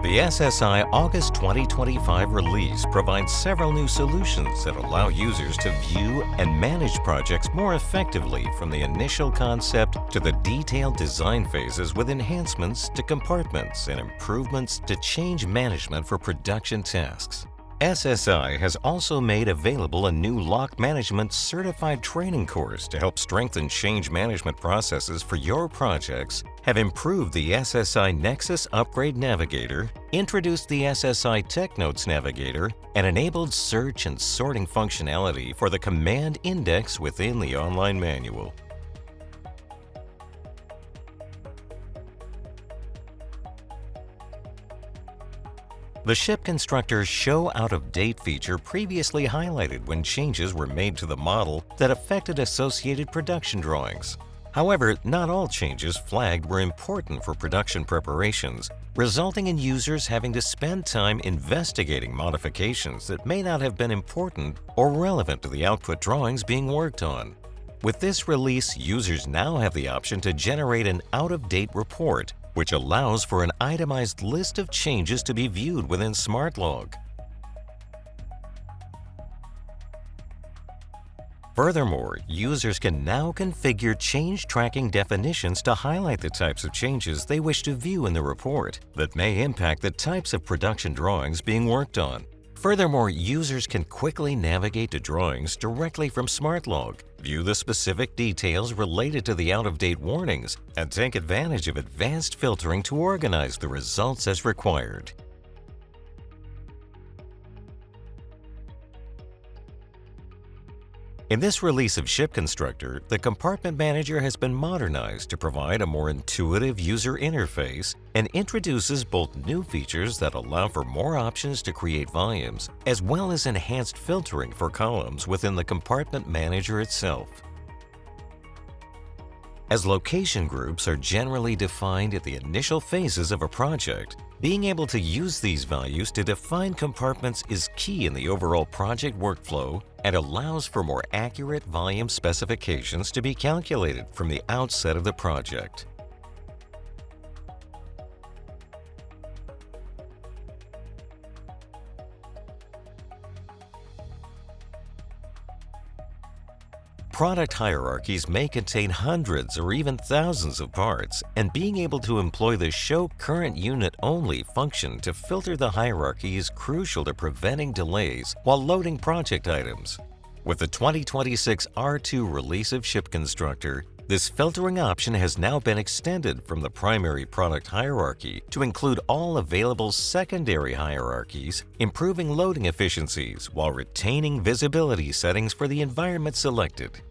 The SSI August 2025 release provides several new solutions that allow users to view and manage projects more effectively from the initial concept to the detailed design phases, with enhancements to compartments and improvements to change management for production tasks. SSI has also made available a new lock management certified training course to help strengthen change management processes for your projects, have improved the SSI Nexus Upgrade Navigator, introduced the SSI TechNotes Navigator, and enabled search and sorting functionality for the command index within the online manual. The ShipConstructor Show Out-of-Date feature previously highlighted when changes were made to the model that affected associated production drawings. However, not all changes flagged were important for production preparations, resulting in users having to spend time investigating modifications that may not have been important or relevant to the output drawings being worked on. With this release, users now have the option to generate an out-of-date report, which allows for an itemized list of changes to be viewed within SmartLog. Furthermore, users can now configure change tracking definitions to highlight the types of changes they wish to view in the report that may impact the types of production drawings being worked on. Furthermore, users can quickly navigate to drawings directly from SmartLog, view the specific details related to the out-of-date warnings, and take advantage of advanced filtering to organize the results as required. In this release of ShipConstructor, the Compartment Manager has been modernized to provide a more intuitive user interface and introduces both new features that allow for more options to create volumes, as well as enhanced filtering for columns within the Compartment Manager itself. As location groups are generally defined at the initial phases of a project, being able to use these values to define compartments is key in the overall project workflow and allows for more accurate volume specifications to be calculated from the outset of the project. Product hierarchies may contain hundreds or even thousands of parts, and being able to employ the Show Current Unit Only function to filter the hierarchy is crucial to preventing delays while loading project items. With the 2026 R2 release of ShipConstructor, this filtering option has now been extended from the primary product hierarchy to include all available secondary hierarchies, improving loading efficiencies while retaining visibility settings for the environment selected.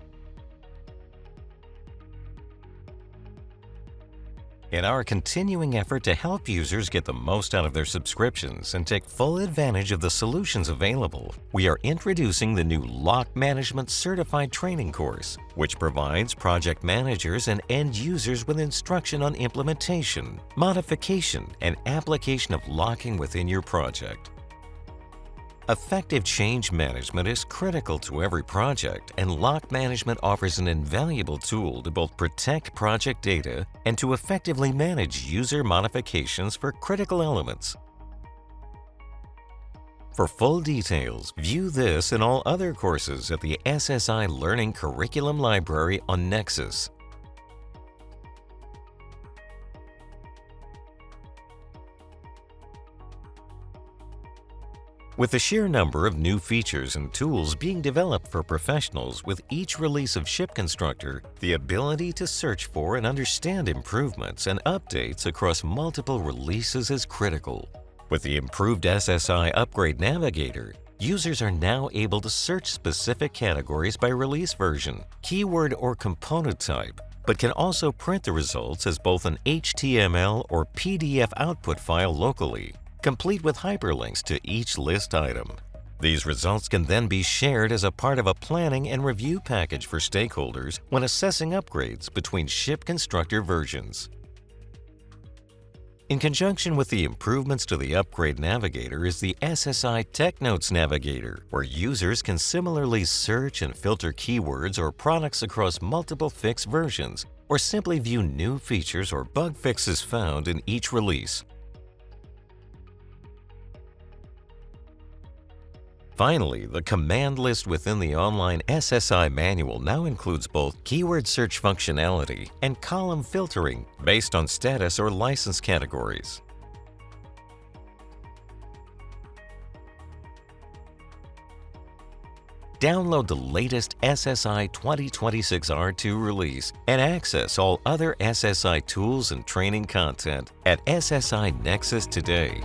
In our continuing effort to help users get the most out of their subscriptions and take full advantage of the solutions available, we are introducing the new Lock Management Certified Training course, which provides project managers and end users with instruction on implementation, modification, and application of locking within your project. Effective change management is critical to every project, and Lock Management offers an invaluable tool to both protect project data and to effectively manage user modifications for critical elements. For full details, view this and all other courses at the SSI Learning Curriculum Library on Nexus. With the sheer number of new features and tools being developed for professionals with each release of ShipConstructor, the ability to search for and understand improvements and updates across multiple releases is critical. With the improved SSI Upgrade Navigator, users are now able to search specific categories by release version, keyword, or component type, but can also print the results as both an HTML or PDF output file locally, complete with hyperlinks to each list item. These results can then be shared as a part of a planning and review package for stakeholders when assessing upgrades between ShipConstructor versions. In conjunction with the improvements to the Upgrade Navigator is the SSI TechNotes Navigator, where users can similarly search and filter keywords or products across multiple fixed versions, or simply view new features or bug fixes found in each release. Finally, the command list within the online SSI manual now includes both keyword search functionality and column filtering based on status or license categories. Download the latest SSI 2026 R2 release and access all other SSI tools and training content at SSI Nexus today.